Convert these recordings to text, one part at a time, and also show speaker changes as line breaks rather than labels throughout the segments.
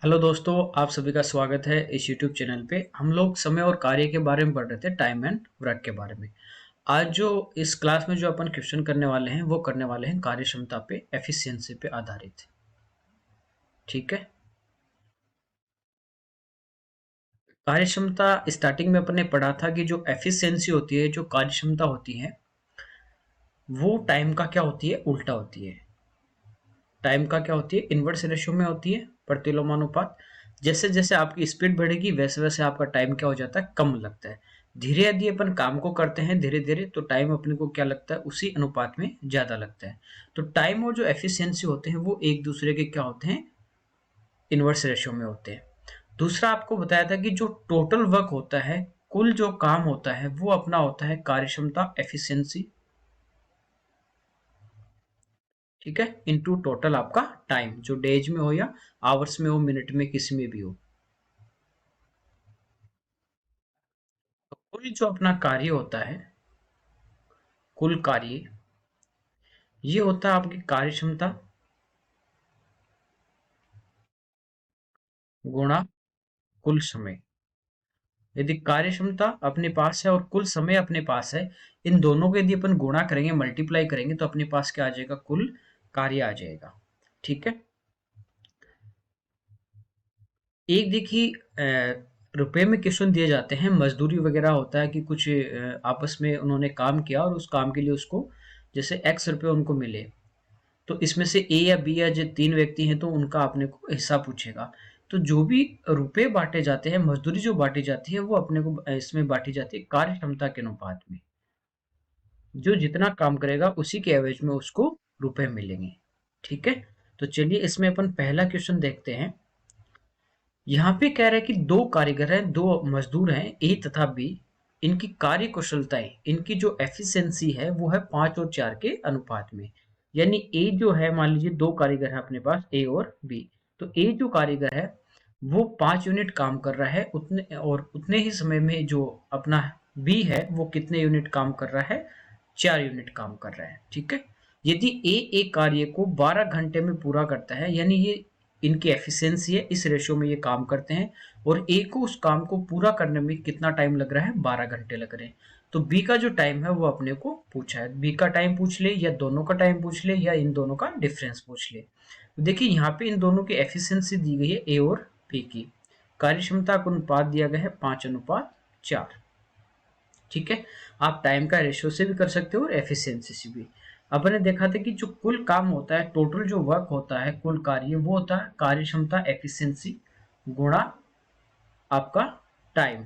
Hello दोस्तों, आप सभी का स्वागत है इस यूट्यूब चैनल पे। हम लोग समय और कार्य के बारे में पढ़ रहे थे, टाइम एंड वर्क के बारे में। आज जो इस क्लास में जो अपन क्वेश्चन करने वाले हैं वो करने वाले हैं कार्य क्षमता पे, एफिशिएंसी पे आधारित। ठीक है। कार्य क्षमता स्टार्टिंग में अपन ने पढ़ा था कि जो एफिशिएंसी होती है, जो कार्य क्षमता होती है, वो टाइम का क्या होती है, उल्टा होती है। टाइम का क्या होती है, इनवर्स रेशियो में होती है, प्रतिलोमानुपात। जैसे जैसे आपकी स्पीड बढ़ेगी वैसे वैसे आपका टाइम क्या हो जाता है, कम लगता है। धीरे यदि अपन काम को करते हैं धीरे धीरे, तो टाइम अपने को क्या लगता है, उसी अनुपात में ज्यादा लगता है। तो टाइम और जो एफिशिएंसी होते हैं वो एक दूसरे के क्या होते हैं, इनवर्स रेशियो में होते हैं। दूसरा आपको बताया था कि जो टोटल वर्क होता है, कुल जो काम होता है, वो अपना होता है कार्य क्षमता, एफिशिएंसी। ठीक है, इनटू टोटल आपका टाइम, जो डेज में हो या आवर्स में हो, मिनट में, किसी में भी हो। तो कुल जो अपना कार्य होता है, कुल कार्य, ये होता है आपकी कार्य क्षमता गुणा कुल समय। यदि कार्य क्षमता अपने पास है और कुल समय अपने पास है, इन दोनों को यदि अपन गुणा करेंगे, मल्टीप्लाई करेंगे, तो अपने पास क्या आ जाएगा, कुल कार्य आ जाएगा। ठीक है। एक देखिए, रुपए में क्वेश्चन दिए जाते हैं, मजदूरी वगैरह होता है कि कुछ आपस में उन्होंने काम किया और उस काम के लिए उसको जैसे एक्स रुपए उनको मिले। तो इसमें से ए या बी या जो तीन व्यक्ति हैं तो उनका अपने को हिस्सा पूछेगा। तो जो भी रुपए बांटे जाते हैं, मजदूरी जो बांटी जाती है, वो अपने को इसमें बांटी जाती है कार्य क्षमता के अनुपात में। जो जितना काम करेगा उसी के एवरेज में उसको रुपए मिलेंगे। ठीक है। तो चलिए इसमें अपन पहला क्वेश्चन देखते हैं। यहाँ पे कह रहा है कि दो कारीगर हैं, दो मजदूर हैं, ए तथा बी। इनकी कार्य कुशलताएं, इनकी जो एफिशिएंसी है वो है 5 और 4 के अनुपात में। यानी ए जो है, मान लीजिए दो कारीगर है अपने पास, ए और बी। तो ए जो कारीगर है वो 5 यूनिट काम कर रहा है, उतने और उतने ही समय में जो अपना बी है वो कितने यूनिट काम कर रहा है, 4 यूनिट काम कर रहा है। ठीक है। यदि ए एक कार्य को 12 घंटे में पूरा करता है, यानी ये इनकी एफिशिएंसी है, इस रेशियो में ये काम करते हैं, और ए को उस काम को पूरा करने में कितना टाइम लग रहा है, 12 घंटे लग रहे हैं। तो बी का जो टाइम है वो अपने को पूछा है। बी का टाइम पूछ ले, या दोनों का टाइम पूछ ले, या इन दोनों का डिफरेंस पूछ ले। तो देखिए यहाँ पे इन दोनों की एफिशिएंसी दी गई है, ए और बी की। कार्य क्षमता का अनुपात दिया गया है 5:4। ठीक है। आप टाइम का रेशियो से भी कर सकते हो और एफिशिएंसी से भी। अपन ने देखा था कि जो कुल काम होता है, टोटल जो वर्क होता है, कुल कार्य, वो होता है कार्य क्षमता, एफिशिएंसी गुणा आपका टाइम।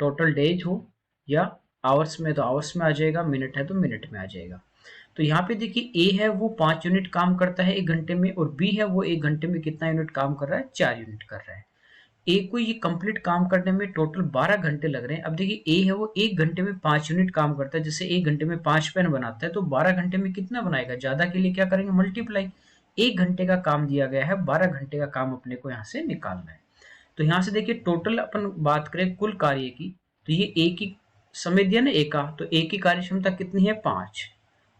टोटल डेज हो या आवर्स में तो आवर्स में आ जाएगा, मिनट है तो मिनट में आ जाएगा। तो यहाँ पे देखिए, ए है वो 5 यूनिट काम करता है 1 घंटे में, और बी है वो 1 घंटे में कितना यूनिट काम कर रहा है, 4 यूनिट कर रहा है। ए को ये कंप्लीट काम करने में टोटल 12 घंटे लग रहे हैं। अब देखिए, ए है वो 1 घंटे में 5 यूनिट काम करता है। जैसे 1 घंटे में 5 पेन बनाता है, तो 12 घंटे में कितना बनाएगा, ज्यादा के लिए क्या करेंगे, मल्टीप्लाई। 1 घंटे का काम दिया गया है, 12 घंटे का काम अपने को यहाँ से निकालना है। तो यहाँ से देखिए, टोटल अपन बात करें कुल कार्य की, तो ये ए की समय दिया ना, ए का, तो ए की कार्य क्षमता कितनी है, 5।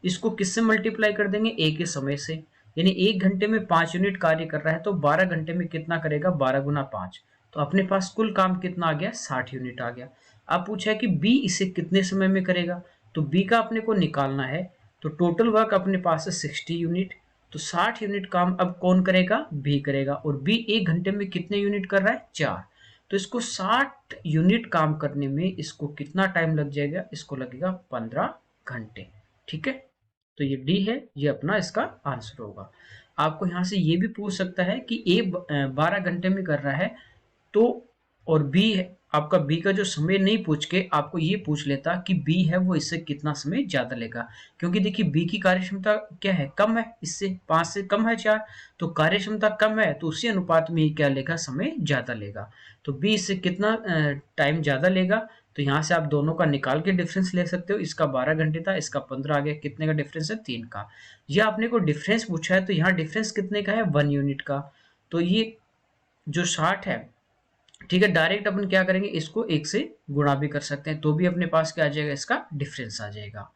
इसको किससे मल्टीप्लाई कर देंगे, ए के समय से। यानी 1 घंटे में 5 यूनिट कार्य कर रहा है, तो 12 घंटे में कितना करेगा, 12 × 5। तो अपने पास कुल काम कितना आ गया, 60 यूनिट आ गया। अब पूछा है कि बी इसे कितने समय में करेगा, तो बी का अपने को निकालना है। तो टोटल वर्क अपने पास है 60 यूनिट। तो 60 यूनिट काम अब कौन करेगा, बी करेगा, और बी 1 घंटे में कितने यूनिट कर रहा है, 4। तो इसको 60 यूनिट काम करने में इसको कितना टाइम लग जाएगा, इसको लगेगा 15 घंटे। ठीक है। तो ये डी है, ये अपना इसका आंसर होगा। आपको यहां से ये भी पूछ सकता है कि ए 12 घंटे में कर रहा है, तो और बी है आपका, बी का जो समय नहीं पूछ के आपको ये पूछ लेता कि बी है वो इससे कितना समय ज्यादा लेगा। क्योंकि देखिए, बी की कार्य क्षमता क्या है, कम है, इससे 5 से कम है 4। तो कार्य क्षमता कम है, तो उसी अनुपात में ये क्या लेगा, समय ज्यादा लेगा। तो बी इससे कितना टाइम ज्यादा लेगा। तो यहाँ से आप दोनों का निकाल के डिफरेंस ले सकते हो। इसका 12 घंटे था, इसका 15 आ गया। कितने का डिफरेंस है, 3 का। यह आपने को डिफरेंस पूछा है, तो यहाँ डिफरेंस कितने का है, 1 यूनिट का। तो ये जो 60 है, ठीक है, डायरेक्ट अपन क्या करेंगे, इसको 1 से गुणा भी कर सकते हैं, तो भी अपने पास क्या आ जाएगा, इसका डिफरेंस आ जाएगा।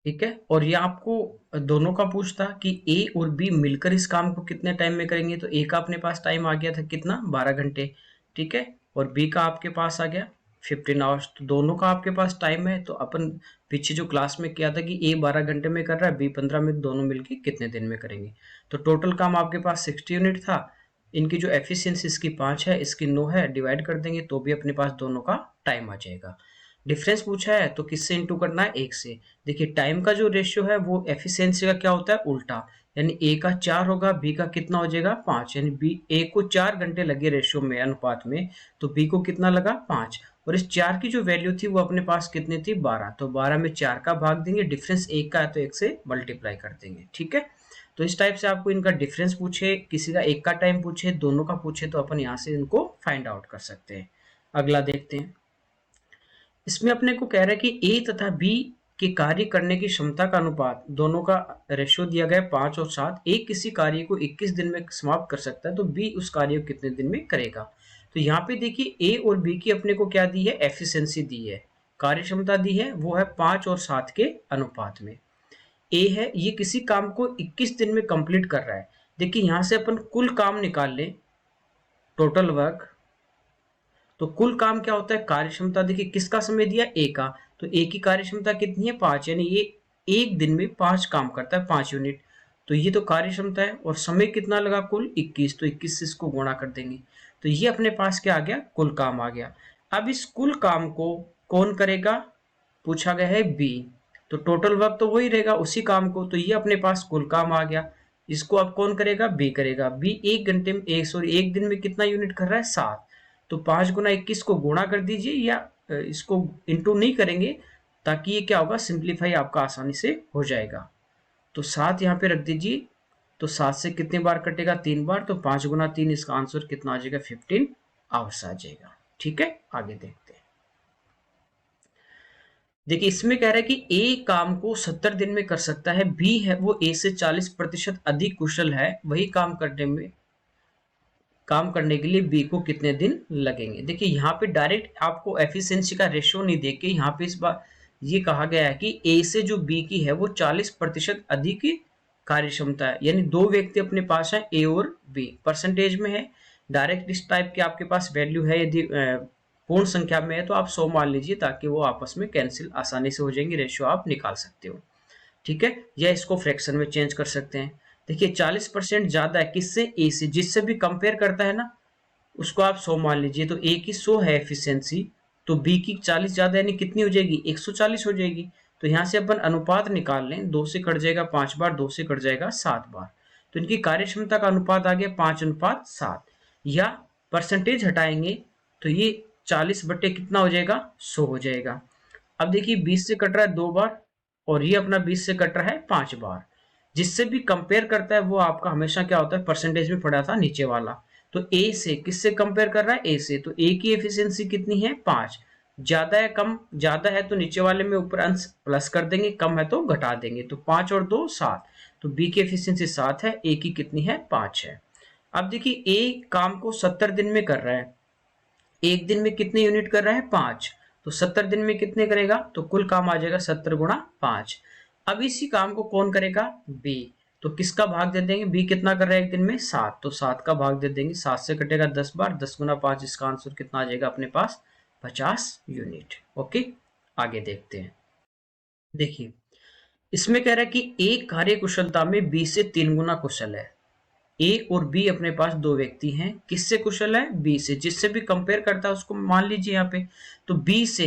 ठीक है। और ये आपको दोनों का पूछता कि ए और बी मिलकर इस काम को कितने टाइम में करेंगे, तो ए का अपने पास टाइम आ गया था कितना, 12 घंटे। ठीक है। और बी का आपके पास आ गया 15 आवर्स। तो दोनों का आपके पास टाइम है, तो अपन पीछे जो क्लास में किया था कि ए 12 घंटे में कर रहा है, बी 15 में, दोनों मिलके कितने दिन में करेंगे। तो टोटल काम आपके पास 60 यूनिट था। इनकी जो एफिशिएंसी इसकी 5 है, इसकी 9 है, डिवाइड कर देंगे तो भी अपने पास दोनों का टाइम आ जाएगा। डिफरेंस पूछा है तो किससे इंटू करना है, 1 से। देखिए टाइम का जो रेशियो है वो एफिशिएंसी का क्या होता है, उल्टा। यानी ए का 4 होगा, बी का कितना हो जाएगा, 5। यानी बी, ए को 4 घंटे लगे रेशियो में, अनुपात में, तो बी को कितना लगा, 5। और इस 4 की जो वैल्यू थी वो अपने पास कितनी थी, 12। तो 12 में 4 का भाग देंगे, डिफरेंस 1 का है तो 1 से मल्टीप्लाई कर देंगे। ठीक है। तो इस टाइप से आपको इनका डिफरेंस पूछे, किसी का एक का टाइम पूछे, दोनों का पूछे, तो अपन यहाँ से इनको फाइंड आउट कर सकते हैं। अगला देखते हैं। इसमें अपने को कह रहा है कि ए तथा बी के कार्य करने की क्षमता का अनुपात, दोनों का रेशियो दिया गया है 5 और 7। ए किसी कार्य को 21 दिन में समाप्त कर सकता है, तो बी उस कार्य को कितने दिन में करेगा। तो यहाँ पे देखिए ए और बी की अपने को क्या दी है, एफिशिएंसी दी है, कार्य क्षमता दी है, वो है 5 और 7 के अनुपात में। ए है, ये किसी काम को 21 दिन में कंप्लीट कर रहा है। देखिए यहाँ से अपन कुल काम निकाल लें, टोटल वर्क। तो कुल काम क्या होता है, कार्य क्षमता। देखिए किसका समय दिया, ए का। तो ए की कार्य क्षमता कितनी है, 5। यानी ये एक दिन में 5 काम करता है, 5 यूनिट। तो ये तो कार्य क्षमता है। और समय कितना लगा, कुल 21। तो 21 से इसको गुणा कर देंगे, तो ये अपने पास क्या आ गया, कुल काम आ गया। अब इस कुल काम को कौन करेगा, पूछा गया है बी। तो टोटल वर्क तो वही रहेगा, उसी काम को। तो ये अपने पास कुल काम आ गया। इसको अब कौन करेगा, बी करेगा। बी एक घंटे में, एक दिन में कितना यूनिट कर रहा है, 7। तो 5 गुना 21 को गुणा कर दीजिए, या इसको इंटू नहीं करेंगे, ताकि ये क्या होगा, सिंप्लीफाई आपका आसानी से हो जाएगा। तो 7 यहाँ पे रख दीजिए। तो 7 से कितने बार कटेगा, 3 बार। तो 5 गुना 3, इसका आंसर कितना आ जाएगा, 15 आवर्स आ जाएगा। ठीक है। आगे देखते हैं। देखिए इसमें कह रहा है कि ए काम को 70 दिन में कर सकता है, बी है वो ए से 40% अधिक कुशल है, वही काम करने के लिए बी को कितने दिन लगेंगे। देखिए यहाँ पे डायरेक्ट आपको एफिशिएंसी का रेशियो नहीं देके, यहाँ पे इस बार ये कहा गया है कि ए से जो बी की है वो 40% अधिक कार्य क्षमता है। यानी दो व्यक्ति अपने पास है, ए और बी, परसेंटेज में है। डायरेक्ट इस टाइप की आपके पास वैल्यू है, यदि पूर्ण संख्या में है तो आप 100 मान लीजिए, ताकि वो आपस में कैंसिल आसानी से हो जाएंगे, रेशियो आप निकाल सकते हो। ठीक है। या इसको फ्रैक्शन में चेंज कर सकते हैं। देखिए 40% ज्यादा है किससे, ए से। जिससे भी कंपेयर करता है ना, उसको आप 100 मान लीजिए। तो ए की 100 है एफिशिएंसी, तो बी की 40 ज्यादा, यानी कितनी हो जाएगी, 140 हो जाएगी। तो यहाँ से अपन अनुपात निकाल लें, 2 से कट जाएगा 5 बार, 2 से कट जाएगा 7 बार। तो इनकी कार्य क्षमता का अनुपात आ गया 5:7। या परसेंटेज हटाएंगे तो ये 40 बटे कितना हो जाएगा, 100 हो जाएगा। अब देखिए 20 से कट रहा है 2 बार, और ये अपना 20 से कट रहा है 5 बार। जिससे भी कंपेयर करता है वो आपका हमेशा क्या होता है, परसेंटेज में पड़ा था नीचे वाला। तो ए से किससे कंपेयर कर रहा है, ए से। तो ए की एफिशिएंसी कितनी है, 5। ज्यादा है, कम, ज्यादा है तो नीचे वाले में ऊपर अंश प्लस कर देंगे, कम है तो घटा देंगे। तो 5 और 2 7। तो बी की एफिशिएंसी 7 है, ए की कितनी है, 5 है। अब देखिए ए काम को 70 दिन में कर रहा है, एक दिन में कितने यूनिट कर रहा है, 5। तो 70 दिन में कितने करेगा, तो कुल काम आ जाएगा 70 गुणा 5। अब इसी काम को कौन करेगा, बी। तो किसका भाग दे देंगे, बी कितना कर रहा है एक दिन में, 7। तो 7 का भाग दे देंगे, 7 से कटेगा 10 बार, 10 गुना 5, इसका आंसर कितना आ जाएगा अपने पास, 50 यूनिट। ओके। आगे देखते हैं। देखिए इसमें कह रहा है कि एक कार्य कुशलता में बी से 3 गुना कुशल है। ए और बी अपने पास दो व्यक्ति हैं, किससे कुशल है, बी से। जिससे भी कंपेयर करता है उसको मान लीजिए यहाँ पे। तो बी से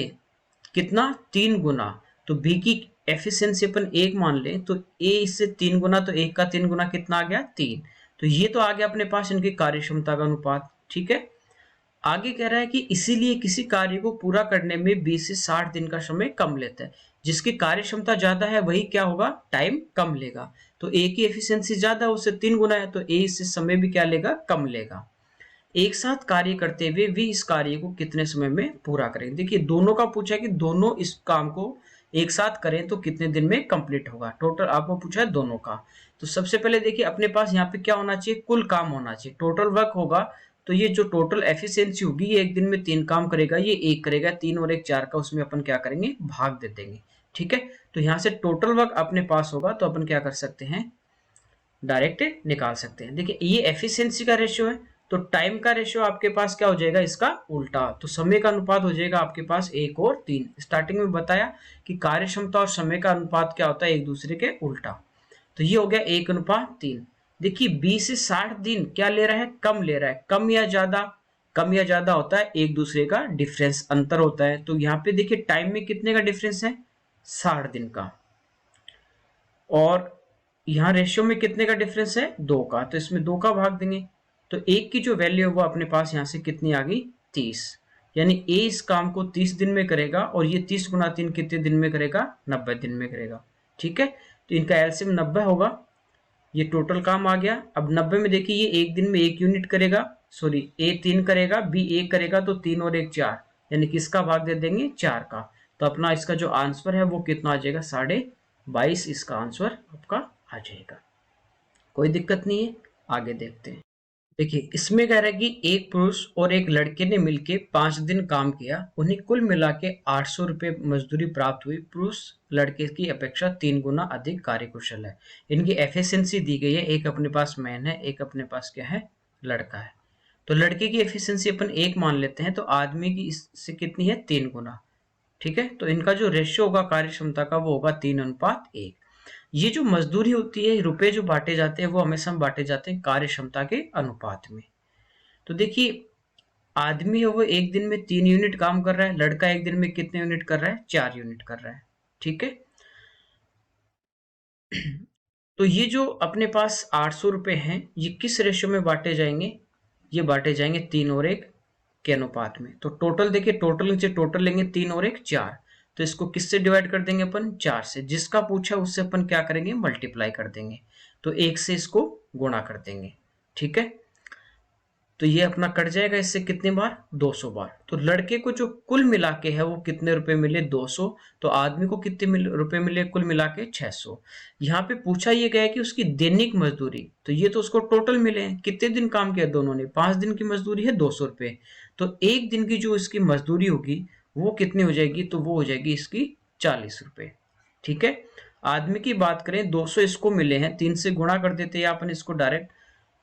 कितना, 3 गुना। तो बी की एफिशिएंसी अपन 1 मान लें, तो ए इससे 3 गुना, तो 1 का 3 गुना कितना आ गया, 3। तो ये तो आ गया अपने पास इनकी कार्य क्षमता का अनुपात। ठीक है। आगे कह रहा है कि इसीलिए किसी कार्य को पूरा करने में 20 से 60 दिन का समय कम लेता है। जिसकी कार्य क्षमता ज्यादा है वही क्या होगा, टाइम कम लेगा। तो ए की एफिशिएंसी ज्यादा, उससे 3 गुना है, तो ए इससे समय भी क्या लेगा, कम लेगा। एक साथ कार्य करते हुए वे इस कार्य को कितने समय में पूरा करेंगे। देखिए दोनों का पूछा है कि दोनों इस काम को एक साथ करें तो कितने दिन में कंप्लीट होगा। टोटल आपको पूछा है दोनों का। तो सबसे पहले देखिए अपने पास यहाँ पे क्या होना चाहिए, कुल काम होना चाहिए। टोटल वर्क होगा, तो ये जो टोटल एफिशिएंसी होगी, ये एक दिन में 3 काम करेगा, ये 1 करेगा, 3 और 1 4 का, उसमें अपन क्या करेंगे, भाग दे देंगे। ठीक है, तो यहाँ से टोटल वर्क अपने पास होगा तो अपन क्या कर सकते हैं, डायरेक्ट निकाल सकते हैं। देखिए ये एफिशिएंसी का रेशियो है, तो टाइम का रेशियो आपके पास क्या हो जाएगा, इसका उल्टा, तो समय का अनुपात हो जाएगा आपके पास 1 और 3। स्टार्टिंग में बताया कि कार्य क्षमता और समय का अनुपात क्या होता है, एक दूसरे के उल्टा। तो ये हो गया 1:3। देखिए 20 से 60 दिन क्या ले रहा है, कम ले रहा है। कम या ज्यादा, कम या ज्यादा होता है एक दूसरे का डिफरेंस, अंतर होता है। तो यहाँ पे देखिए टाइम में कितने का डिफरेंस है, 60 दिन का। और यहाँ रेशियो में कितने का डिफरेंस है, 2 का। तो इसमें 2 का भाग देंगे, तो 1 की जो वैल्यू है वो अपने पास यहाँ से कितनी आ गई, 30। यानी ए इस काम को 30 दिन में करेगा और ये 30 गुना 3 कितने दिन में करेगा, 90 दिन में करेगा। ठीक है, तो इनका एलसीएम 90 होगा। ये टोटल काम आ गया। अब 90 में देखिए ये एक दिन में 1 यूनिट करेगा, सॉरी ए 3 करेगा, बी 1 करेगा, तो 3 और 1 4, यानी किसका भाग दे देंगे, 4 का। तो अपना इसका जो आंसर है वो कितना आ जाएगा, 22.5 इसका आंसर आपका आ जाएगा। कोई दिक्कत नहीं है, आगे देखते हैं। देखिए इसमें कह रहा है कि एक पुरुष और एक लड़के ने मिलकर 5 दिन काम किया, उन्हें कुल मिला के 800 रुपये मजदूरी प्राप्त हुई। पुरुष लड़के की अपेक्षा 3 गुना अधिक कार्यकुशल है। इनकी एफिशिएंसी दी गई है, एक अपने पास मैन है, एक अपने पास क्या है, लड़का है। तो लड़के की एफिशिएंसी अपन 1 मान लेते हैं, तो आदमी की इससे कितनी है, 3 गुना। ठीक है, तो इनका जो रेशियो होगा कार्य क्षमता का वो होगा 3:1। ये जो मजदूरी होती है, रुपए जो बांटे जाते हैं वो हमेशा बांटे जाते हैं कार्य क्षमता के अनुपात में। तो देखिए आदमी है वो एक दिन में 3 यूनिट काम कर रहा है, लड़का एक दिन में कितने यूनिट कर रहा है, 4 यूनिट कर रहा है। ठीक है, तो ये जो अपने पास 800 रुपए हैं, ये किस रेशियो में बांटे जाएंगे, ये बांटे जाएंगे 3 और 1 के अनुपात में। तो टोटल देखिए, टोटल नीचे टोटल लेंगे, 3 और 1 4, तो इसको किससे डिवाइड कर देंगे अपन, 4 से। जिसका पूछा उससे अपन क्या करेंगे, मल्टीप्लाई कर देंगे, तो 1 से इसको गुणा कर देंगे। ठीक है, तो ये अपना कट जाएगा इससे कितनी बार, 200 बार। तो लड़के को जो कुल मिला के है वो कितने रुपए मिले, 200। तो आदमी को कितने रुपए मिले कुल मिला के, 600। यहाँ पे पूछा ये गया है कि उसकी दैनिक मजदूरी, तो ये तो उसको टोटल मिले हैं, कितने दिन काम किया दोनों ने, 5 दिन की मजदूरी है 200 रुपए। तो एक दिन की जो इसकी मजदूरी होगी वो कितनी हो जाएगी, तो वो हो जाएगी इसकी 40 रुपए। ठीक है, आदमी की बात करें, 200 इसको मिले हैं, 3 से गुणा कर देते हैं अपन इसको डायरेक्ट,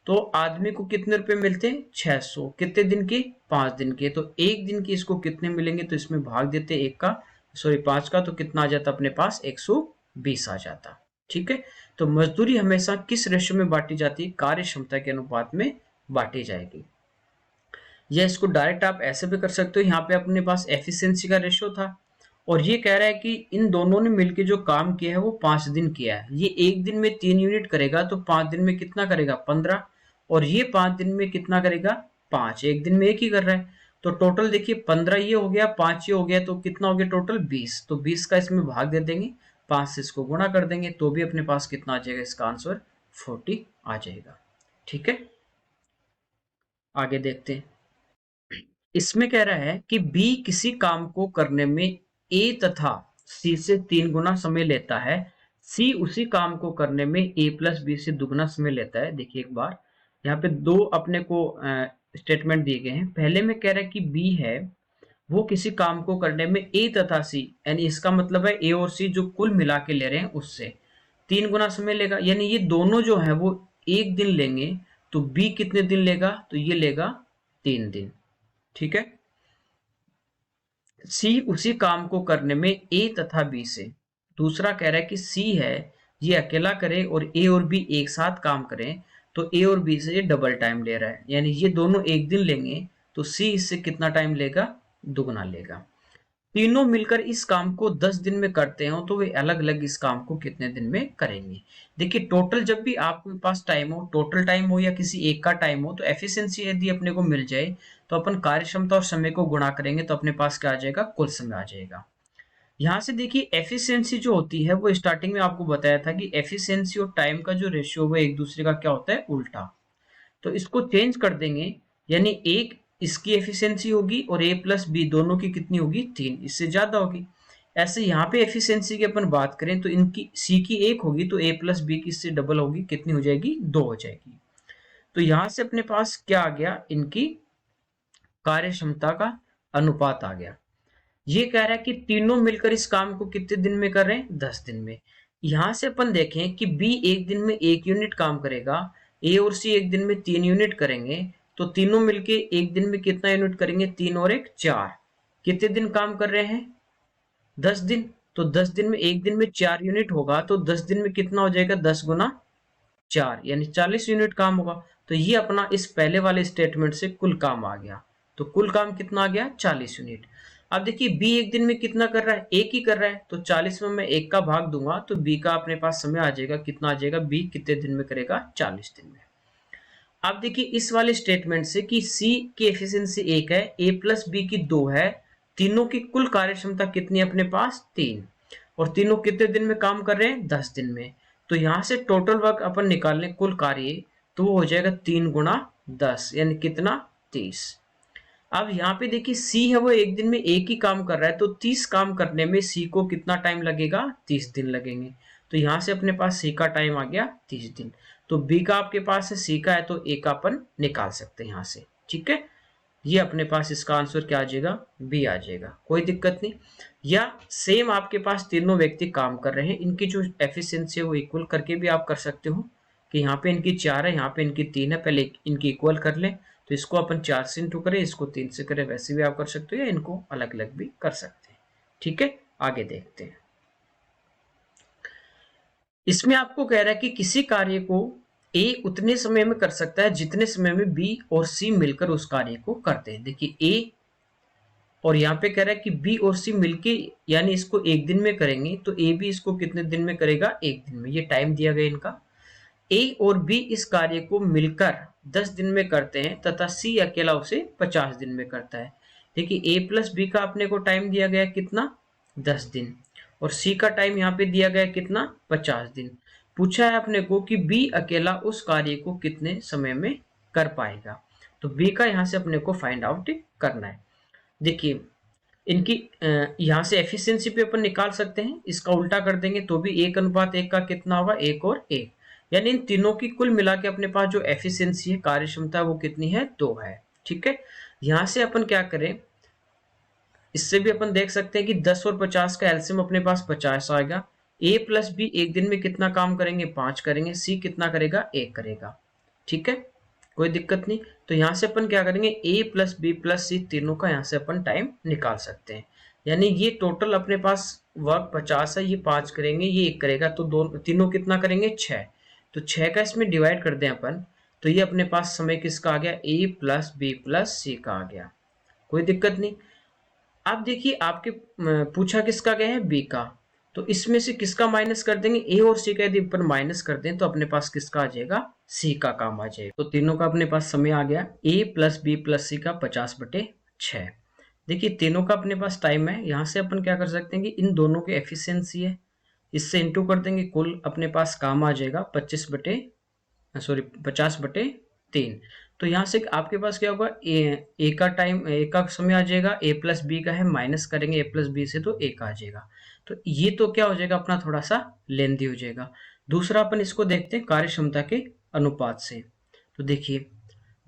तो आदमी को कितने रुपए मिलते हैं, 600। कितने दिन के, 5 दिन के। तो एक दिन के इसको कितने मिलेंगे, तो इसमें भाग देते एक का, सॉरी 5 का, तो कितना आ जाता अपने पास, 120 आ जाता। ठीक है, तो मजदूरी हमेशा किस रेशियो में बांटी जाती है, कार्य क्षमता के अनुपात में बांटी जाएगी। या इसको डायरेक्ट आप ऐसे भी कर सकते हो, यहाँ पे अपने पास एफिशिएंसी का रेशियो था और ये कह रहा है कि इन दोनों ने मिलकर जो काम किया है वो 5 दिन किया है। ये एक दिन में 3 यूनिट करेगा तो 5 दिन में कितना करेगा, 15। और ये 5 दिन में कितना करेगा, 5। एक दिन में एक ही कर रहा है। तो टोटल देखिए 15 ये हो गया, 5 ये हो गया, तो कितना हो गया टोटल, 20। तो 20 का इसमें भाग दे देंगे, 5 से इसको गुणा कर देंगे, तो भी अपने पास कितना आ जाएगा, इसका आंसर 40 आ जाएगा। ठीक है, आगे देखते हैं। इसमें कह रहा है कि बी किसी काम को करने में ए तथा सी से 3 गुना समय लेता है, सी उसी काम को करने में ए प्लस बी से दुगना समय लेता है। देखिए एक बार यहाँ पे दो अपने को स्टेटमेंट दिए गए हैं। पहले में कह रहा है कि बी है वो किसी काम को करने में ए तथा सी, यानी इसका मतलब है ए और सी जो कुल मिला के ले रहे हैं उससे 3 गुना समय लेगा, यानी ये दोनों जो है वो एक दिन लेंगे। तो बी कितने दिन लेगा, तो ये लेगा 3 दिन। ठीक है, सी उसी काम को करने में ए तथा बी से, दूसरा कह रहा है कि सी है ये अकेला करे और ए और बी एक साथ काम करें, तो ए और बी से ये डबल टाइम ले रहा है, यानी ये दोनों एक दिन लेंगे, तो सी इससे कितना टाइम लेगा, दुगना लेगा। तीनों मिलकर इस काम को 10 दिन में करते हो तो वे अलग अलग इस काम को कितने दिन में करेंगे। देखिए टोटल जब भी आपके पास टाइम हो, टोटल टाइम हो या किसी एक का टाइम हो, तो एफिशिएंसी यदि अपने को मिल जाए तो अपन कार्य क्षमता और समय को गुणा करेंगे तो अपने पास क्या आ जाएगा, कुल समय आ जाएगा। यहाँ से देखिए एफिशिएंसी जो होती है वो स्टार्टिंग में आपको बताया था कि एफिशिएंसी और टाइम का जो रेशियो वो एक दूसरे का क्या होता है, उल्टा। तो इसको चेंज कर देंगे, यानी एक इसकी एफिशिएंसी होगी और ए प्लस बी दोनों की कितनी होगी, 3, इससे ज्यादा होगी। ऐसे यहाँ पे एफिशिएंसी की अपन बात करें तो इनकी सी की 1 होगी तो ए प्लस बी की इससे डबल होगी, कितनी हो जाएगी, 2 हो जाएगी। तो यहाँ से अपने पास क्या आ गया, इनकी कार्य क्षमता का अनुपात आ गया। ये कह रहा है कि तीनों मिलकर इस काम को कितने दिन में कर रहे हैं, 10 दिन में। यहां से अपन देखें कि बी एक दिन में 1 यूनिट काम करेगा, ए और सी एक दिन में 3 यूनिट करेंगे, तो तीनों मिलके एक दिन में कितना यूनिट करेंगे, 3 और 1 4। कितने दिन काम कर रहे हैं, 10 दिन। तो 10 दिन में एक दिन में 4 यूनिट होगा, तो 10 दिन में कितना हो जाएगा, 10 गुना 4 यानी 40 यूनिट काम होगा। तो ये अपना इस पहले वाले स्टेटमेंट से कुल काम आ गया। तो कुल काम कितना आ गया, 40 यूनिट। अब देखिए बी एक दिन में कितना कर रहा है, एक ही कर रहा है, तो 40 में मैं एक का भाग दूंगा तो बी का अपने पास समय आ जाएगा, कितना आ जाएगा, बी कितने दिन में करेगा, 40 दिन में। अब देखिए इस वाले स्टेटमेंट से कि सी की एफिशिएंसी 1 है, ए प्लस बी की 2 है, तीनों की कुल कार्य क्षमता कितनी है अपने पास, 3, और तीनों कितने दिन में काम कर रहे हैं, 10 दिन में। तो यहां से टोटल वर्क अपन निकाल लें कुल कार्य, तो वो हो जाएगा 3 गुना 10 यानी कितना, 30। अब यहाँ पे देखिए सी है वो एक दिन में एक ही काम कर रहा है, तो 30 काम करने में सी को कितना टाइम लगेगा, 30 दिन लगेंगे। तो यहाँ से अपने पास सी का टाइम आ गया 30 दिन। तो बी का आपके पास है, सी का है, तो ए का अपन निकाल सकते हैं यहाँ से। ठीक है, ये अपने पास इसका आंसर क्या आ जाएगा, बी आ जाएगा, कोई दिक्कत नहीं। या सेम आपके पास तीनों व्यक्ति काम कर रहे हैं, इनकी जो एफिशिएंसी है वो इक्वल करके भी आप कर सकते हो कि यहाँ पे इनकी 4 है, यहाँ पे इनकी 3 है, पहले इनकी इक्वल कर लें, तो इसको अपन 4 से इंटू करें, इसको 3 से करें, वैसे भी आप कर सकते हो, या इनको अलग अलग भी कर सकते हैं। ठीक है, आगे देखते हैं। इसमें आपको कह रहा है कि किसी कार्य को ए उतने समय में कर सकता है जितने समय में बी और सी मिलकर उस कार्य को करते हैं। देखिए ए, और यहाँ पे कह रहा है कि बी और सी मिलके यानी इसको एक दिन में करेंगे, तो ए भी इसको कितने दिन में करेगा, एक दिन में। ये टाइम दिया गया इनका। ए और बी इस कार्य को मिलकर 10 दिन में करते हैं तथा सी अकेला उसे 50 दिन में करता है। देखिए ए प्लस बी का अपने को टाइम दिया गया कितना, 10 दिन, और सी का टाइम यहाँ पे दिया गया कितना, 50 दिन। पूछा है अपने को कि बी अकेला उस कार्य को कितने समय में कर पाएगा, तो बी का यहाँ से अपने को फाइंड आउट करना है। देखिए इनकी यहाँ से एफिशिएंसी पे अपन निकाल सकते हैं, इसका उल्टा कर देंगे तो भी 1:1 का कितना होगा, 1 और 1, यानी इन तीनों की कुल मिला के अपने पास जो एफिशिएंसी है, कार्य क्षमता, वो कितनी है, 2 है। ठीक है, यहाँ से अपन क्या करें, इससे भी अपन देख सकते हैं कि 10 और 50 का एलसीएम अपने पास 50 आएगा। ए प्लस बी एक दिन में कितना काम करेंगे, 5 करेंगे, सी कितना करेगा, 1 करेगा। ठीक है, कोई दिक्कत नहीं। तो यहाँ से अपन क्या करेंगे, ए प्लस बी प्लस सी तीनों का यहाँ से अपन टाइम निकाल सकते हैं। यानी ये टोटल अपने पास वर्क 50 है, ये 5 करेंगे, ये 1 करेगा, तो दोनों तीनों कितना करेंगे, 6। तो 6 का इसमें डिवाइड कर दें अपन, तो ये अपने पास समय किसका आ गया, ए प्लस बी प्लस सी का आ गया, कोई दिक्कत नहीं। अब देखिए आपके पूछा किसका गया है, बी का, तो इसमें से किसका माइनस कर देंगे, ए और सी का यदि अपन माइनस कर दें तो अपने पास किसका आ जाएगा, सी का काम आ जाएगा। तो तीनों का अपने पास समय आ गया, ए प्लस बी प्लस सी का 50/6। देखिए तीनों का अपने पास टाइम है, यहाँ से अपन क्या कर सकते हैं कि इन दोनों की एफिशिएंसी है, इससे इंटू कर देंगे, कुल अपने पास काम आ जाएगा 50/3। तो यहाँ से आपके पास क्या होगा, ए का टाइम, ए का समय आ जाएगा, ए प्लस बी का है, माइनस करेंगे ए प्लस बी से तो ए का आ जाएगा। तो ये तो क्या हो जाएगा अपना, थोड़ा सा लेंदी हो जाएगा। दूसरा अपन इसको देखते हैं कार्य क्षमता के अनुपात से। तो देखिए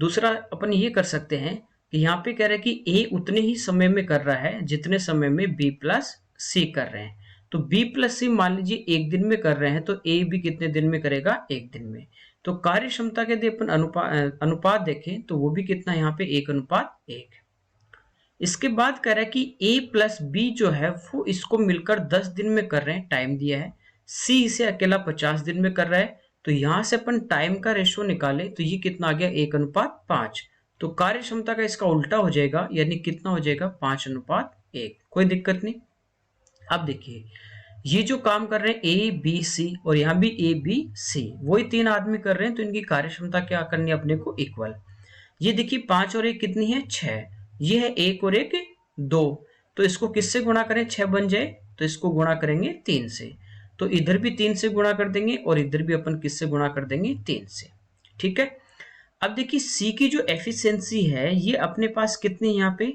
दूसरा अपन ये कर सकते हैं कि यहाँ पे कह रहे हैं कि ए उतने ही समय में कर रहा है जितने समय में बी प्लस सी कर रहे हैं। तो बी प्लस सी मान लीजिए एक दिन में कर रहे हैं, तो ए भी कितने दिन में करेगा, एक दिन में। तो कार्य क्षमता के यदि अपन अनुपात देखें तो वो भी कितना, यहाँ पे 1:1। इसके बाद कह रहा है कि ए प्लस बी जो है वो इसको मिलकर 10 दिन में कर रहे हैं, टाइम दिया है, सी इसे अकेला 50 दिन में कर रहा है। तो यहां से अपन टाइम का रेशियो निकाले तो ये कितना आ गया, 1:5। तो कार्य क्षमता का इसका उल्टा हो जाएगा, यानी कितना हो जाएगा, 5:1। कोई दिक्कत नहीं। अब देखिए ये जो काम कर रहे हैं ए बी सी, और यहाँ भी ए बी सी, वही 3 आदमी कर रहे हैं, तो इनकी कार्य क्षमता क्या करनी है अपने को, इक्वल। ये देखिए 5 और 1 कितनी है, 6। ये है 1 और 1 2, तो इसको किससे गुणा करें, 6 बन जाए, तो इसको गुणा करेंगे 3 से। तो इधर भी 3 से गुणा कर देंगे, और इधर भी अपन किससे गुणा कर देंगे, 3 से। ठीक है, अब देखिए सी की जो एफिशिएंसी है ये अपने पास कितनी है यहाँ पे,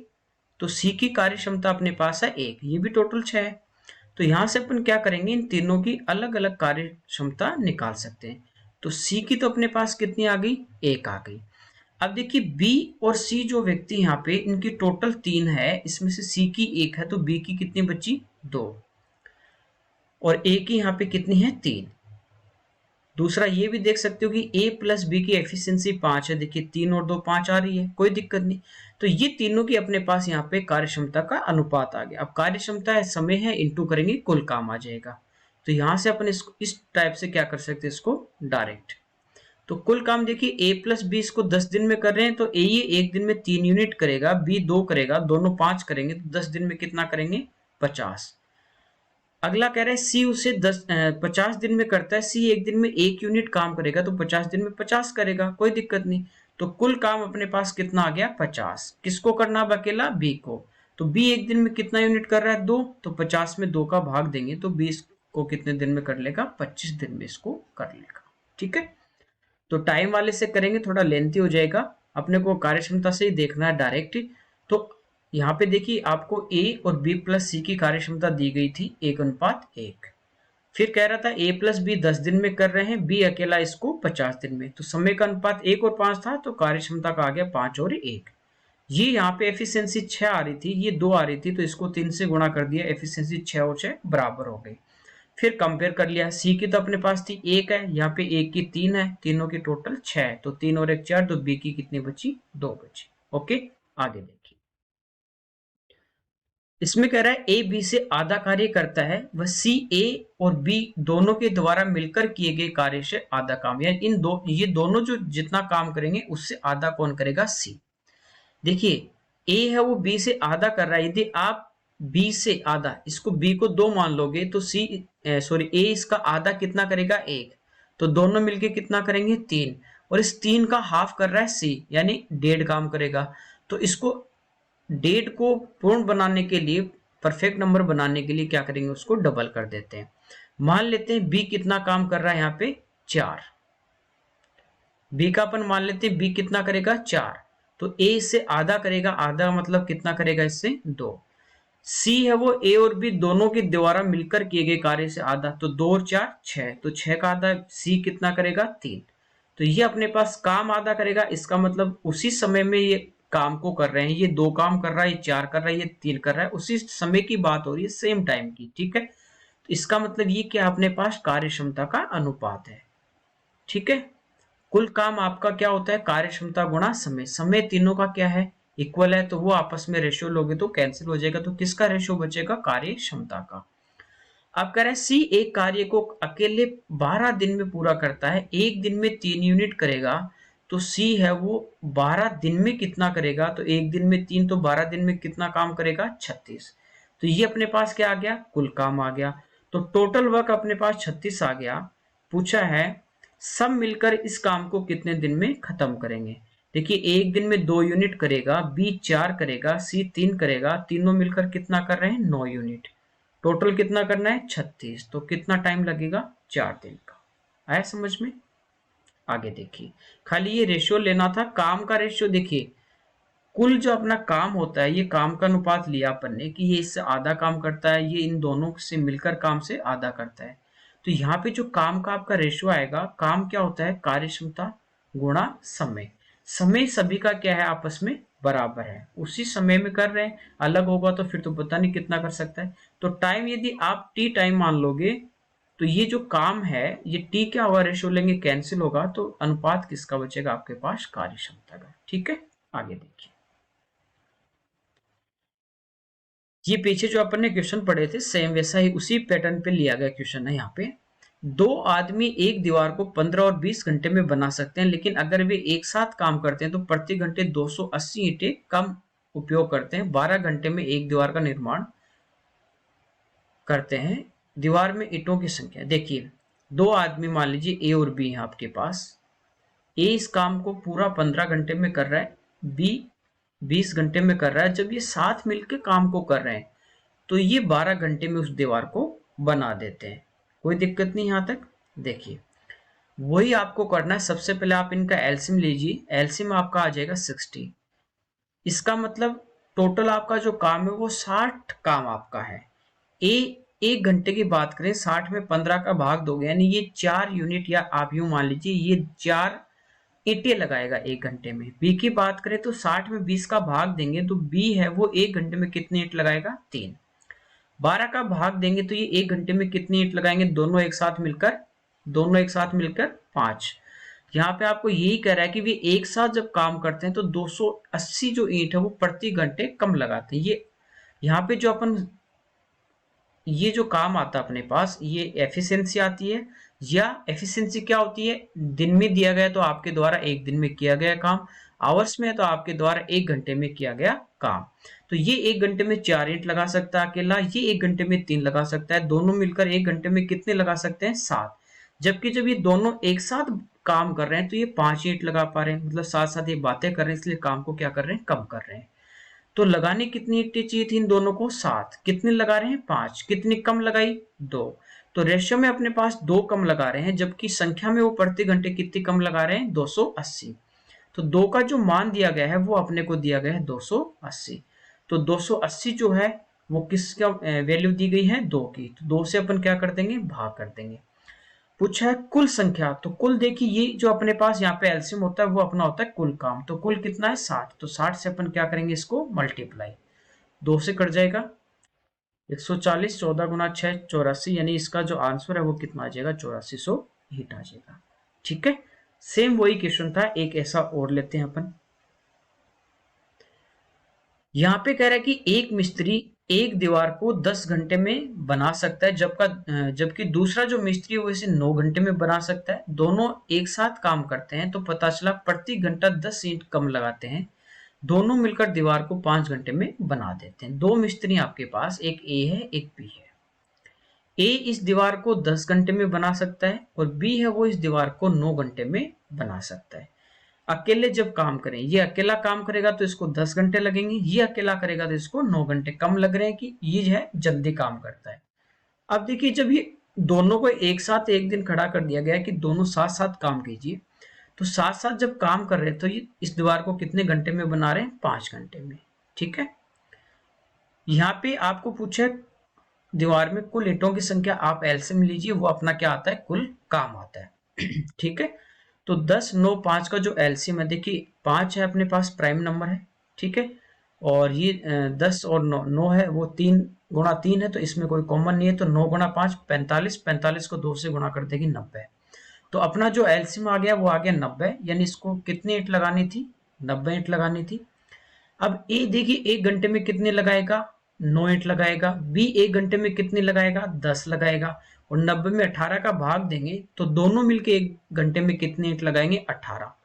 तो सी की कार्य क्षमता अपने पास है 1, ये भी टोटल 6 है। तो यहां से अपन क्या करेंगे, इन तीनों की अलग अलग कार्य क्षमता निकाल सकते हैं। तो सी की तो अपने पास कितनी आ गई, 1 आ गई। अब देखिए बी और सी जो व्यक्ति यहाँ पे इनकी टोटल 3 है, इसमें से सी की 1 है तो बी की कितनी बची 2 और ए की यहाँ पे कितनी है 3। दूसरा ये भी देख सकते हो कि ए प्लस बी की एफिशिएंसी 5 है, देखिए 3 और 2 5 आ रही है, कोई दिक्कत नहीं। तो ये तीनों की अपने पास यहाँ पे कार्यक्षमता का अनुपात आ गया। अब कार्यक्षमता है समय है इंटू करेंगे कुल काम आ जाएगा। तो यहाँ से अपन इसको इस टाइप से क्या कर सकते हैं इसको डायरेक्ट। तो कुल काम देखिए ए प्लस बी इसको 10 दिन में कर रहे हैं तो ए ये एक दिन में 3 यूनिट करेगा, बी 2 करेगा, दोनों 5 करेंगे तो 10 दिन में कितना करेंगे 50। अगला कह रहा है सी उसे 50 दिन में करता है, सी एक दिन में 1 यूनिट काम करेगा तो 50 दिन में 50 करेगा, कोई दिक्कत नहीं। तो कुल काम अपने पास कितना आ गया 50। किसको करना अब अकेला बी को। तो बी एक दिन में कितना यूनिट कर रहा है 2, तो 50 में 2 का भाग देंगे तो 20 को कितने दिन में कर लेगा 25 दिन में इसको कर लेगा। ठीक है, तो टाइम वाले से करेंगे थोड़ा लेंथी हो जाएगा, अपने को कार्यक्षमता से ही देखना है डायरेक्ट। तो यहाँ पे देखिए आपको ए और बी प्लस सी की कार्यक्षमता दी गई थी 1:1। फिर कह रहा था ए प्लस बी 10 दिन में कर रहे हैं, बी अकेला इसको 50 दिन में। तो समय का अनुपात 1 और 5 था तो कार्यक्षमता का आ गया 5 और 1। ये यहाँ पे एफिशिएंसी 6 आ रही थी, ये 2 आ रही थी तो इसको 3 से गुणा कर दिया, एफिशिएंसी 6 और 6 बराबर हो गई। फिर कंपेयर कर लिया, सी की तो अपने पास थी 1 है, यहाँ पे एक की 3 है, तीनों की टोटल 6 है तो 3 और 1 4, तो बी की कितनी बची 2 बची। ओके, आगे देखिए। इसमें कह रहा है ए बी से आधा कार्य करता है, वह सी ए और बी दोनों के द्वारा मिलकर किए गए कार्य से आधा काम, यानी ये दोनों जो जितना काम करेंगे उससे आधा कौन करेगा सी। देखिए ए है वो बी से आधा कर रहा है, यदि आप बी से आधा इसको बी को 2 मान लोगे तो ए इसका आधा कितना करेगा 1, तो दोनों मिलके कितना करेंगे 3, और इस 3 का हाफ कर रहा है सी यानी 1.5 काम करेगा। तो इसको 1.5 को पूर्ण बनाने के लिए, परफेक्ट नंबर बनाने के लिए क्या करेंगे उसको डबल कर देते हैं। मान लेते हैं बी कितना काम कर रहा है यहाँ पे 4, बी का अपन मान लेते हैं बी कितना करेगा 4, तो ए इससे आधा करेगा, आधा मतलब कितना करेगा इससे 2। सी है वो ए और बी दोनों के द्वारा मिलकर किए गए कार्य से आधा, तो 2 और 4 6, तो 6 का आधा सी कितना करेगा 3। तो ये अपने पास काम आधा करेगा, इसका मतलब उसी समय में ये काम को कर रहे हैं, ये 2 काम कर रहा है, ये 4 कर रहा है, ये 3 कर रहा है, उसी समय की बात हो रही है, सेम टाइम की। ठीक है, तो इसका मतलब ये क्या अपने पास कार्य क्षमता का अनुपात है। ठीक है, कुल काम आपका क्या होता है कार्यक्षमता गुणा समय, समय तीनों का क्या है इक्वल है, तो वो आपस में रेशियो लोगे तो कैंसिल हो जाएगा, तो किसका रेशियो बचेगा कार्य क्षमता का। अब कह रहे हैं सी एक कार्य को अकेले 12 दिन में पूरा करता है, एक दिन में 3 यूनिट करेगा, तो सी है वो 12 दिन में कितना करेगा, तो एक दिन में 3 तो 12 दिन में कितना काम करेगा 36। तो ये अपने पास क्या आ गया कुल काम आ गया, तो टोटल वर्क अपने पास 36 आ गया। पूछा है सब मिलकर इस काम को कितने दिन में खत्म करेंगे। देखिए एक दिन में 2 यूनिट करेगा, बी 4 करेगा, सी 3 करेगा, तीनों मिलकर कितना कर रहे हैं 9 यूनिट, टोटल कितना करना है 36, तो कितना टाइम लगेगा 4 दिन का। आया समझ में। आगे देखिए, खाली ये रेशियो लेना था, काम का रेशियो देखिए कुल जो अपना काम होता है, ये काम का अनुपात लिया अपन ने कि ये इससे आधा काम करता है, ये इन दोनों से मिलकर काम से आधा करता है। तो यहाँ पे जो काम का आपका रेशियो आएगा, काम क्या होता है कार्यक्षमता गुणा समय। समय सभी का क्या है आपस में बराबर है, उसी समय में कर रहे हैं, अलग होगा तो फिर तो पता नहीं कितना कर सकता है। तो टाइम यदि आप टी टाइम मान लोगे तो ये जो काम है ये टी क्या होगा रेशियो लेंगे कैंसिल होगा, तो अनुपात किसका बचेगा आपके पास कार्य क्षमता का। ठीक है, आगे देखिए। ये पीछे जो अपन ने क्वेश्चन पढ़े थे सेम वैसा ही उसी पैटर्न पे लिया गया क्वेश्चन है। यहाँ पे 2 आदमी एक दीवार को 15 और 20 घंटे में बना सकते हैं, लेकिन अगर वे एक साथ काम करते हैं तो प्रति घंटे 280 ईंटें कम उपयोग करते हैं, 12 घंटे में एक दीवार का निर्माण करते हैं। दीवार में ईंटों की संख्या देखिए, 2 आदमी मान लीजिए ए और बी है आपके पास, ए इस काम को पूरा 15 घंटे में कर रहा है, बी 20 घंटे में कर रहा है। जब ये साथ मिलकर काम को कर रहे हैं तो ये 12 घंटे में उस दीवार को बना देते हैं, कोई दिक्कत नहीं। यहाँ तक देखिए वही आपको करना है। सबसे पहले आप इनका एलसीएम लीजिए, एलसीएम आपका आ जाएगा 60। इसका मतलब टोटल आपका जो काम है वो 60 काम आपका है। ए 1 घंटे की बात करें, 60 में 15 का भाग दोगे यानी ये 4 यूनिट, या आप यूं मान लीजिए ये 4 ईंटें लगाएगा 1 घंटे में। बी की बात करें तो 60 में 20 का भाग देंगे तो बी है वो 1 घंटे में कितनी ईंट लगाएगा, 3। 12 का भाग देंगे तो ये 1 घंटे में कितनी ईंट लगाएंगे, दोनों एक साथ मिलकर 5। यहाँ पे आपको यही कह रहा है कि वे एक साथ जब काम करते हैं तो 280 जो ईंट है वो प्रति घंटे कम लगाते हैं। ये यहाँ पे जो अपन ये जो काम आता है अपने पास, ये एफिशिएंसी आती है, या एफिशिएंसी क्या होती है, दिन में दिया गया तो आपके द्वारा 1 दिन में किया गया काम, आवर्स में है तो आपके द्वारा 1 घंटे में किया गया काम। तो ये 1 घंटे में 4 ईंट लगा सकता है अकेला, ये 1 घंटे में 3 लगा सकता है, दोनों मिलकर 1 घंटे में कितने लगा सकते हैं, 7। जबकि जब ये दोनों एक साथ काम कर रहे हैं तो ये 5 ईंट लगा पा रहे हैं, मतलब साथ साथ ये बातें कर रहे हैं, इसलिए काम को क्या कर रहे हैं, कम कर रहे हैं। तो लगाने कितनी ईंटें चाहिए थी इन दोनों को, 7। कितने लगा रहे हैं, 5। कितनी कम लगाई, 2। तो रेशियो में अपने पास 2 कम लगा रहे हैं, जबकि संख्या में वो प्रति घंटे कितनी कम लगा रहे हैं, 280। तो 2 का जो मान दिया गया है वो अपने को दिया गया है 280। तो 280 जो है वो किसका वैल्यू दी गई है, 2 की। तो 2 से अपन क्या कर देंगे, भाग कर देंगे। पूछा है कुल संख्या, तो कुल देखिए ये जो अपने पास यहाँ पे एलसीएम होता है वो अपना होता है कुल काम। तो कुल कितना है, 60। तो 60 से अपन क्या करेंगे, इसको मल्टीप्लाई, 2 से कट जाएगा 140, 14 गुना 6 84, यानी इसका जो आंसर है वो कितना आ जाएगा, 8400 हीट आ जाएगा। ठीक है, सेम वही क्वेश्चन था, एक ऐसा और लेते हैं अपन। यहाँ पे कह रहा है कि एक मिस्त्री एक दीवार को 10 घंटे में बना सकता है, जबकि दूसरा जो मिस्त्री है वो इसे 9 घंटे में बना सकता है। दोनों एक साथ काम करते हैं तो पता चला प्रति घंटा 10 ईंट कम लगाते हैं। दोनों मिलकर दीवार को 5 घंटे में बना देते हैं। दो मिस्त्री आपके पास, एक ए है एक बी है। ए इस दीवार को 10 घंटे में बना सकता है और बी है वो इस दीवार को 9 घंटे में बना सकता है। अकेले जब काम करें, ये अकेला काम करेगा तो इसको 10 घंटे लगेंगे, ये अकेला करेगा तो इसको 9 घंटे। कम लग रहे हैं कि ये जो है जल्दी काम करता है। अब देखिए जब ये दोनों को एक साथ एक दिन खड़ा कर दिया गया है कि दोनों साथ साथ काम कीजिए, तो साथ साथ जब काम कर रहे हैं तो ये इस दीवार को कितने घंटे में बना रहे हैं, 5 घंटे में। ठीक है, यहाँ पे आपको पूछा है दीवार में कुल ईंटों की संख्या, आप एलसीएम लीजिए, वो अपना क्या आता है, कुल काम आता है। ठीक है, तो 10 9 5 का जो एलसीएम है, देखिए 5 है अपने पास प्राइम नंबर है। ठीक है, और ये 10 और 9 है वो 3 गुणा 3 है, तो इसमें कोई कॉमन नहीं है, तो 9 गुणा 5 45, 45 को 2 से गुणा कर देगी 90। तो अपना जो एलसीएम आ गया वो आ गया 90, यानी इसको कितनी ईंट लगानी थी, 90 ईंट लगानी थी। अब ए देखिए 1 घंटे में कितने लगाएगा, 9 ईंट लगाएगा। बी 1 घंटे में कितने लगाएगा, 10 लगाएगा। और 90 में 18 का भाग देंगे तो दोनों मिलके 1 घंटे में कितने ईंट लगाएंगे, 18।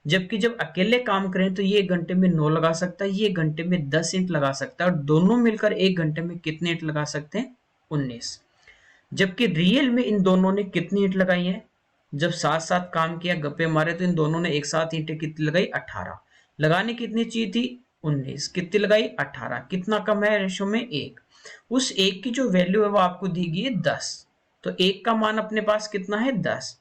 जबकि जब अकेले काम करें तो ये 1 घंटे में 9 लगा सकता है, ये 1 घंटे में 10 ईंट लगा सकता है, और दोनों मिलकर 1 घंटे में कितने ईंट लगा सकते हैं, 19। जबकि रियल में इन दोनों ने कितनी ईंट लगाई है, जब साथ साथ काम किया, गप्पे मारे, तो इन दोनों ने एक साथ ईंटें कितनी लगाई, 18। लगाने कितनी चाहिए थी, 19। कितनी लगाई, 18। कितना कम है रेशो में, 1। उस 1 की जो वैल्यू है वो आपको दी गई है 10। तो 1 का मान अपने पास कितना है, 10।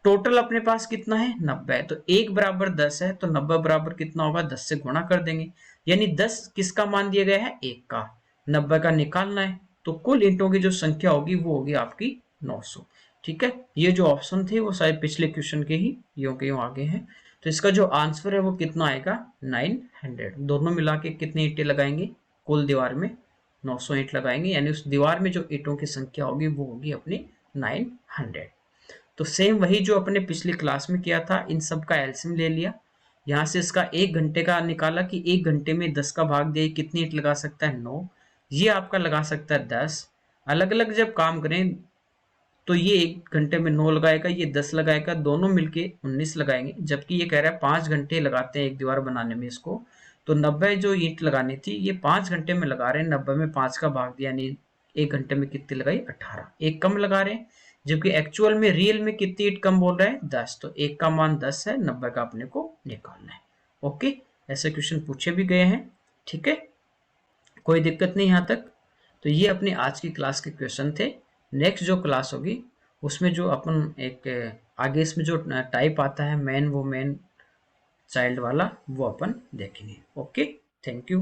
टोटल अपने पास कितना है, 90। तो 1 बराबर 10 है, तो 90 बराबर कितना होगा, 10 से गुणा कर देंगे। यानी 10 किसका मान दिया गया है, 1 का। 90 का निकालना है, तो कुल ईंटों की जो संख्या होगी वो होगी आपकी 900। ठीक है, ये जो ऑप्शन थे वो शायद पिछले क्वेश्चन के ही यूं के यूं आगे हैं। तो इसका जो आंसर है वो कितना आएगा, 900। दोनों मिला के कितनी ईंटें लगाएंगे, कुल दीवार में 900 ईंट लगाएंगे, यानी उस दीवार में जो ईंटों की संख्या होगी वो होगी अपनी 900। तो सेम वही जो अपने पिछली क्लास में किया था, इन सब का एलसीएम ले लिया, यहाँ से इसका 1 घंटे का निकाला कि 1 घंटे में 10 का भाग दिया, कितनी ईंट लगा सकता है, 9। ये आपका लगा सकता है 10। अलग अलग जब काम करें तो ये 1 घंटे में 9 लगाएगा, ये 10 लगाएगा, दोनों मिलके 19 लगाएंगे। जबकि ये कह रहा है 5 घंटे लगाते हैं एक दीवार बनाने में इसको, तो 90 जो ईंट लगानी थी ये 5 घंटे में लगा रहे हैं, 90 में 5 का भाग दिया, यानी 1 घंटे में कितनी लगाई, 18। एक कम लगा रहे हैं, जबकि एक्चुअल में रियल में कितनी ईंट कम बोल रहा है, 10। तो 1 का मान 10 है, 90 का अपने को निकालना है। ओके, ऐसे क्वेश्चन पूछे भी गए हैं। ठीक है, कोई दिक्कत नहीं यहाँ तक। तो ये अपनी आज की क्लास के क्वेश्चन थे। नेक्स्ट जो क्लास होगी उसमें जो अपन एक आगे इसमें जो टाइप आता है मैन वुमेन चाइल्ड वाला, वो अपन देखेंगे। Okay, thank you.